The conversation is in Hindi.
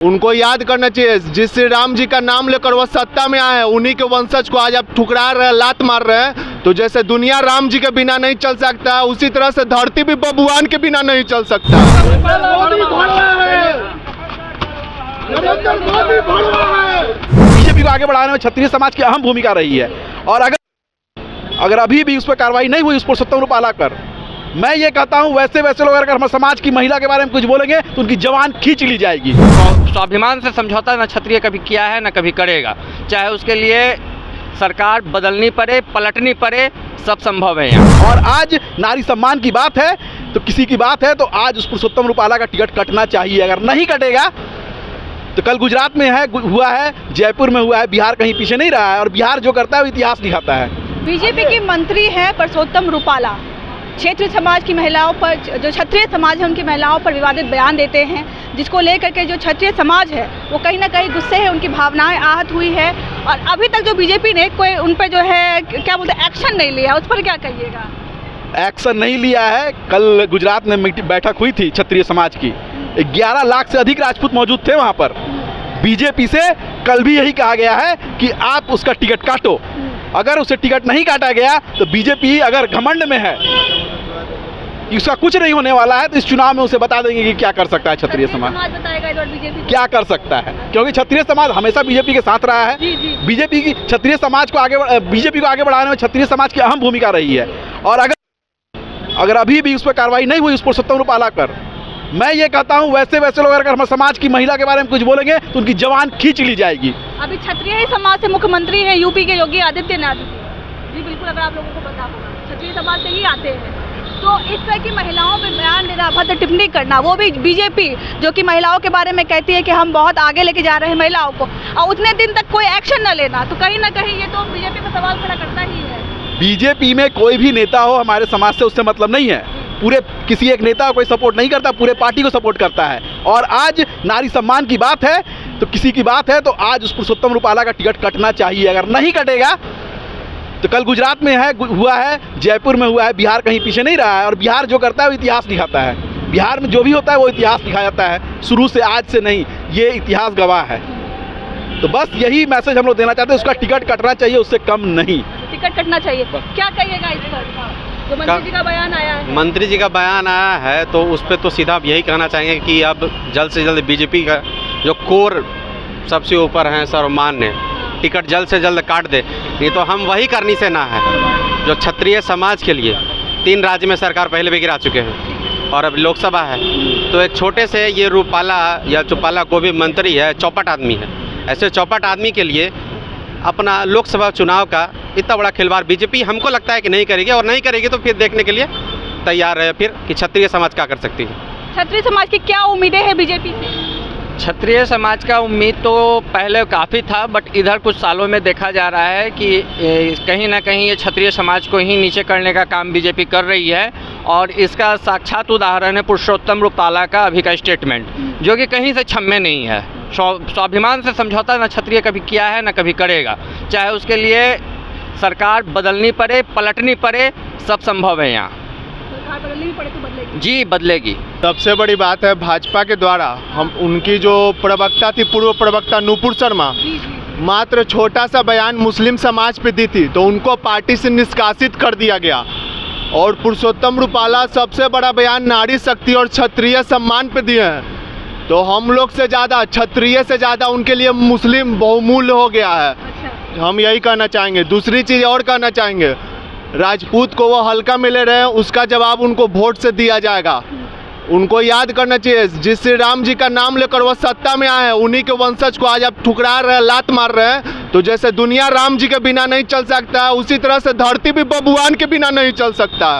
उनको याद करना चाहिए, जिस श्री राम जी का नाम लेकर वो सत्ता में आए हैं, उन्हीं के वंशज को आज आप ठुकरा रहे हैं, लात मार रहे हैं। तो जैसे दुनिया राम जी के बिना नहीं चल सकता है, उसी तरह से धरती भी बबुआन के बिना नहीं चल सकता। बीजेपी को आगे बढ़ाने में क्षत्रिय समाज की अहम भूमिका रही है, और अगर अभी भी उस पर कार्रवाई नहीं हुई उस पुरुषोत्तम रूपाला पर, मैं ये कहता हूँ वैसे लोग अगर हमारे समाज की महिला के बारे में कुछ बोलेंगे तो उनकी जवान खींच ली जाएगी। स्वाभिमान से समझौता न क्षत्रिय कभी किया है न कभी करेगा, चाहे उसके लिए सरकार बदलनी पड़े, पलटनी पड़े, सब संभव है यहाँ। और आज नारी सम्मान की बात है तो किसी की बात है तो आज उस पुरुषोत्तम रूपाला का टिकट कटना चाहिए। अगर नहीं कटेगा तो कल गुजरात में हुआ है, जयपुर में हुआ है, बिहार कहीं पीछे नहीं रहा है, और बिहार जो करता है वो इतिहास दिखाता है। बीजेपी के मंत्री हैं पुरुषोत्तम रूपाला, क्षेत्रीय समाज की महिलाओं पर, जो क्षत्रिय समाज है उनकी महिलाओं पर विवादित बयान देते हैं, जिसको लेकर के जो क्षत्रिय समाज है वो कहीं ना कहीं गुस्से है, उनकी भावनाएं आहत हुई है। और अभी तक जो बीजेपी ने कोई उन पर जो है क्या बोलते हैं एक्शन नहीं लिया, उस पर क्या कहिएगा? एक्शन नहीं लिया है। कल गुजरात में बैठक हुई थी क्षत्रिय समाज की, 11 लाख से अधिक राजपूत मौजूद थे वहाँ पर। बीजेपी से कल भी यही कहा गया है कि आप उसका टिकट काटो। अगर उसे टिकट नहीं काटा गया तो बीजेपी अगर घमंड में है कि उसका कुछ नहीं होने वाला है तो इस चुनाव में उसे बता देंगे कि क्या कर सकता है क्षत्रिय समाज, क्या कर सकता है, क्योंकि क्षत्रिय समाज हमेशा बीजेपी के साथ रहा है। बीजेपी की क्षत्रिय समाज को बीजेपी को आगे बढ़ाने में क्षत्रिय समाज की अहम भूमिका रही है, और अगर अभी भी उस पर कार्रवाई नहीं हुई उस पुरुषोत्तम रूपाला पर, मैं ये कहता हूँ वैसे लोग अगर हमारे समाज की महिला के बारे में कुछ बोलेंगे तो उनकी जवान खींच ली जाएगी। अभी क्षत्रिय समाज से मुख्यमंत्री हैं यूपी के योगी आदित्यनाथ जी, बिल्कुल अगर आप लोगों को पता होगा क्षत्रिय समाज से ही आते हैं। तो इस तरह की महिलाओं पर बयान देना, अभद्र टिप्पणी करना, वो भी बीजेपी जो कि महिलाओं के बारे में कहती है कि हम बहुत आगे लेके जा रहे हैं महिलाओं को, और उतने दिन तक कोई एक्शन न लेना, तो कहीं ना कहीं ये तो बीजेपी पर सवाल खड़ा करता ही है। बीजेपी में कोई भी नेता हो हमारे समाज से उससे मतलब नहीं है, पूरे किसी एक नेता को कोई सपोर्ट नहीं करता, पूरे पार्टी को सपोर्ट करता है। और आज नारी सम्मान की बात है तो किसी की बात है तो आज उस पुरुषोत्तम रूपाला का टिकट कटना चाहिए। अगर नहीं कटेगा तो कल गुजरात में हुआ है, जयपुर में हुआ है, बिहार कहीं पीछे नहीं रहा है, और बिहार जो करता है वो इतिहास दिखाता है। बिहार में जो भी होता है वो इतिहास दिखाया जाता है, शुरू से आज से नहीं, ये इतिहास गवाह है। तो बस यही मैसेज हम लोग देना चाहते हैं, उसका टिकट कटना चाहिए, उससे कम नहीं। टिकट कटना चाहिए, क्या कहिएगा इस पर? जो मंत्री जी का बयान आया है, मंत्री जी का बयान आया है तो उस पर तो सीधा यही कहना चाहेंगे कि अब जल्द से जल्द बीजेपी का जो कोर सबसे ऊपर है सर्वमान्य, टिकट जल्द से जल्द काट दे। नहीं तो हम वही करनी से ना है जो क्षत्रिय समाज के लिए 3 राज्य में सरकार पहले भी गिरा चुके हैं और अब लोकसभा है। तो एक छोटे से ये रूपाला या चौपाला को भी मंत्री है, चौपट आदमी है, ऐसे चौपट आदमी के लिए अपना लोकसभा चुनाव का इतना बड़ा खिलवाड़ बीजेपी हमको लगता है कि नहीं करेगी, और नहीं करेगी तो फिर देखने के लिए तैयार है फिर कि क्षत्रिय समाज क्या कर सकती है। क्षत्रिय समाज की क्या उम्मीदें हैं बीजेपी से? क्षत्रिय समाज का उम्मीद तो पहले काफ़ी था, बट इधर कुछ सालों में देखा जा रहा है कि कहीं ना कहीं ये क्षत्रिय समाज को ही नीचे करने का काम बीजेपी कर रही है। और इसका साक्षात उदाहरण है पुरुषोत्तम रूपाला का अभी का स्टेटमेंट, जो कि कहीं से क्षम्य नहीं है। स्वाभिमान से समझौता न क्षत्रिय कभी किया है न कभी करेगा, चाहे उसके लिए सरकार बदलनी पड़े, पलटनी पड़े, सब संभव है यहाँ। बदलनी पड़े तो बदलेगी जी, बदलेगी। सबसे बड़ी बात है भाजपा के द्वारा हम उनकी जो प्रवक्ता थी, पूर्व प्रवक्ता नूपुर शर्मा, मात्र छोटा सा बयान मुस्लिम समाज पे दी थी तो उनको पार्टी से निष्कासित कर दिया गया। और पुरुषोत्तम रूपाला सबसे बड़ा बयान नारी शक्ति और क्षत्रिय सम्मान पे दिए हैं, तो हम लोग से ज़्यादा, क्षत्रिय से ज़्यादा उनके लिए मुस्लिम बहुमूल्य हो गया है। हम यही कहना चाहेंगे। दूसरी चीज़ और कहना चाहेंगे, राजपूत को वो हल्का में ले रहे हैं, उसका जवाब उनको वोट से दिया जाएगा। उनको याद करना चाहिए, जिस श्री राम जी का नाम लेकर वो सत्ता में आए हैं, उन्हीं के वंशज को आज आप ठुकरा रहे हैं, लात मार रहे हैं। तो जैसे दुनिया राम जी के बिना नहीं चल सकता है, उसी तरह से धरती भी बबुआन के बिना नहीं चल सकता है।